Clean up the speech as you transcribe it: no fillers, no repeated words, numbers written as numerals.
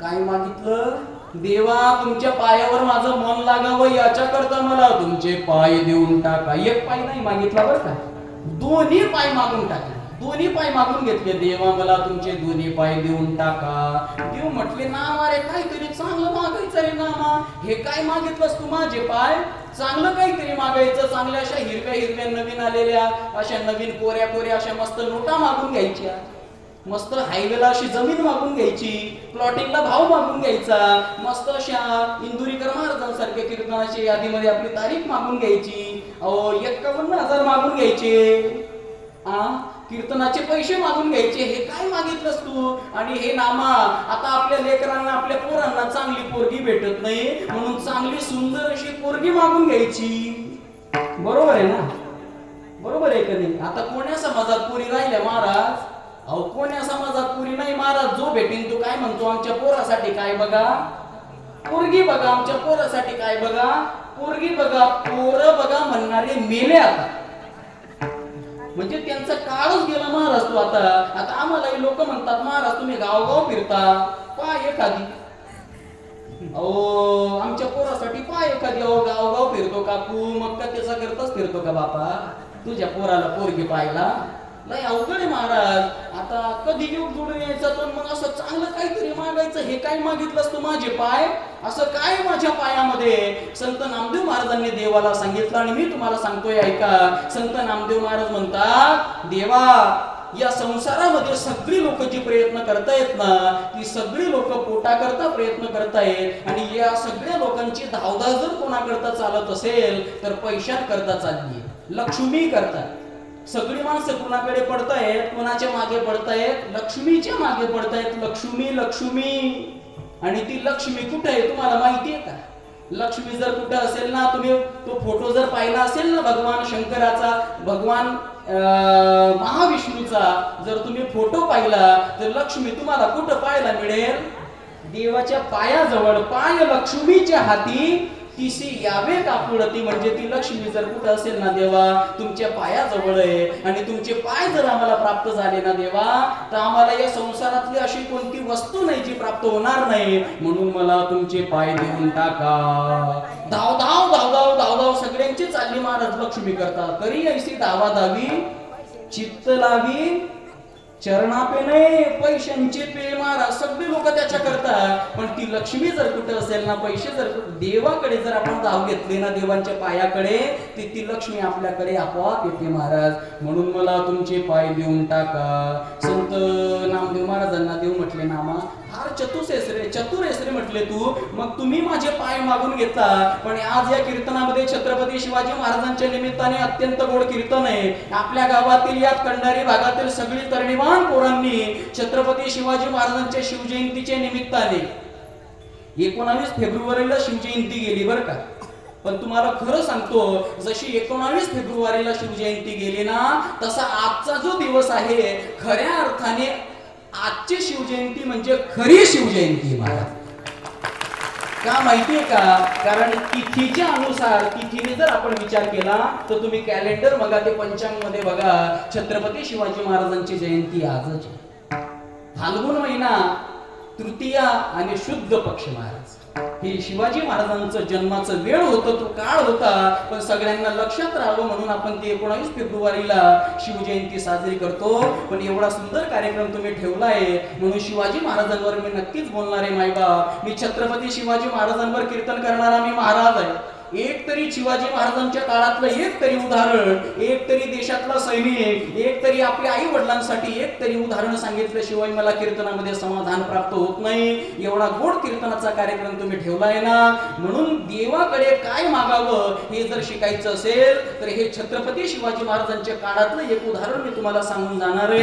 काय मागितलं? देवा, तुमच्या पायावर माझं मन लागावं याच्याकरता मला तुमचे पाय देऊन टाका. एक पाय नाही मागितला बरं का, दोन्ही पाय मागून टाकले. दोन्ही पाय मागून घेतले. देवा, मला तुमचे दोन्ही पाय देऊन टाका. देव म्हटले, नामा रे, काहीतरी चांगलं मागायचं रे नामा. हे काय मागितलंस तू? माझे पाय. चांगलं काहीतरी मागायचं. चांगल्या अशा हिरव्या हिरव्या नवीन आलेल्या अशा नवीन कोऱ्या कोऱ्या अशा मस्त नोटा मागून घ्यायच्या. मस्त हायवेला अशी जमीन मागून घ्यायची. प्लॉटिंगला भाव मागून घ्यायचा. मस्त अशा इंदुरीकर महाराजांसारख्या कीर्तनाच्या यादीमध्ये आपली तारीख मागून घ्यायची. 51,000 मागून घ्यायचे. कीर्तनाचे पैसे मागून घ्यायचे. हे काय मागितलंस तू? आणि हे नामा, आता आपल्या लेकरांना आपल्या पोरांना चांगली पोरगी भेटत नाही म्हणून चांगली सुंदर अशी पोरगी मागून घ्यायची. बरोबर आहे ना? बरोबर आहे का नाही? आता कोण्या समाजात पोरी राहिल्या महाराज? कोण्या समाजात पुरी नाही महाराज. जो भेटीन तो काय म्हणतो, आमच्या पोरासाठी काय बघा, पोरगी बघा. आमच्या पोरासाठी काय बघा, पोरगी बघा. पोरं बघा म्हणणारे मेले आता. म्हणजे त्यांचा काळच गेला महाराज. तो आता आम्हालाही लोक म्हणतात, महाराज तुम्ही गावगाव फिरता, पाय एखादी. आमच्या पोरासाठी पाय एखादी. गावगाव फिरतो काकू, मग का त्याचा करताच फिरतो का बापा? तुझ्या पोराला पोरगी पाहिला नाही? अवघड आहे महाराज. आता कधी योग जोडून यायचा तो, मग असं चांगलं काहीतरी मागायचं. हे काय मागितलंस तू? माझे पाय. असं काय माझ्या पायामध्ये? संत नामदेव महाराजांनी देवाला सांगितलं आणि मी तुम्हाला सांगतोय ऐका. संत नामदेव महाराज म्हणतात, देवा, या संसारामध्ये सगळी लोक जी प्रयत्न करतायत ना, ती सगळी लोक पोटाकरता प्रयत्न करतायत. आणि या सगळ्या लोकांची धावधाव जर कोणाकरता चालत असेल तर पैशांकरता चालली, लक्ष्मी करता. सगळी माणसं कुणाकडे पडतायत? कोणाच्या मागे पडतायत? लक्ष्मीच्या मागे पडतायत. लक्ष्मी लक्ष्मी. आणि ती लक्ष्मी कुठे आहे तुम्हाला माहिती आहे का? लक्ष्मी जर कुठे असेल ना, तुम्ही तो फोटो जर पाहिला असेल ना भगवान शंकराचा, भगवान महाविष्णूचा जर तुम्ही फोटो पाहिला तर लक्ष्मी तुम्हाला कुठं पाहायला मिळेल? देवाच्या पायाजवळ. पाय लक्ष्मीच्या हाती तिसी यावे कापुडती. म्हणजे ती लक्ष्मी जर कुठे असेल ना देवा, तुमच्या पायाजवळ आहे. आणि तुमचे पाय जर आम्हाला प्राप्त झाले ना देवा, तर आम्हाला या संसारातली अशी कोणती वस्तू नाही जी प्राप्त होणार नाही. म्हणून मला तुमचे पाय देऊन टाका. धाव धाव धाव धाव धाव धाव सगळ्यांची चालली महाराज लक्ष्मी करता. करी ऐसी धावा धावी चित्त लावी चरणापे नाही पैशांचे पे महाराज. सगळे लोक त्याच्या करता. पण ती लक्ष्मी जर कुठे असेल ना, पैसे जर देवाकडे जर आपण धाव घेतले ना, देवांच्या पायाकडे, ती लक्ष्मी आपल्याकडे आपोआप येते महाराज. म्हणून मला तुमचे पाय देऊन टाका. संत नामदेव महाराजांना देव म्हटले, नामा फार चतुर आहेस रे म्हटले तू. मग तुम्ही माझे पाय मागून घेता. पण आज या कीर्तनामध्ये छत्रपती शिवाजी महाराजांच्या निमित्ताने अत्यंत गोड कीर्तन आहे. आपल्या गावातील या कंडारी भागातील सगळी तरणीवान पोरांनी छत्रपती शिवाजी महाराजांच्या शिवजयंतीच्या निमित्ताने 19 फेब्रुवारीला शिवजयंती गेली बरं का. पण तुम्हाला खरं सांगतो, जशी 19 फेब्रुवारीला शिवजयंती गेली ना, तसा आजचा जो दिवस आहे, खऱ्या अर्थाने आजची शिवजयंती म्हणजे खरी शिवजयंती महाराज. का माहितीये का? कारण तिथीच्या अनुसार, तिथीने जर आपण विचार केला तर तुम्ही कॅलेंडर बघा, ते पंचांग मध्ये बघा, छत्रपती शिवाजी महाराजांची जयंती आजच आहे. फाल्गुन महिना, तृतीया आणि शुद्ध पक्ष महाराज. हे शिवाजी महाराजांचं जन्माचं वेळ होतं, तो काळ होता. पण सगळ्यांना लक्षात राहावं म्हणून आपण ते 19 फेब्रुवारीला शिवजयंती साजरी करतो. पण एवढा सुंदर कार्यक्रम तुम्ही ठेवलाय म्हणून शिवाजी महाराजांवर मी नक्कीच बोलणार आहे मायबाप. मी छत्रपती शिवाजी महाराजांवर कीर्तन करणारा मी महाराज आहे. एक तरी शिवाजी महाराजांच्या काळातलं एक तरी उदाहरण, एक तरी देशातला सैनिक, एक तरी आपल्या आई वडिलांसाठी एक तरी उदाहरण सांगितल्याशिवाय मला कीर्तनामध्ये समाधान प्राप्त होत नाही. एवढा गोड कीर्तनाचा कार्यक्रम तुम्ही ठेवलाय ना, म्हणून देवाकडे काय मागावं हे जर शिकायचं असेल तर हे छत्रपती शिवाजी महाराजांच्या काळातलं एक उदाहरण मी तुम्हाला सांगून जाणार आहे.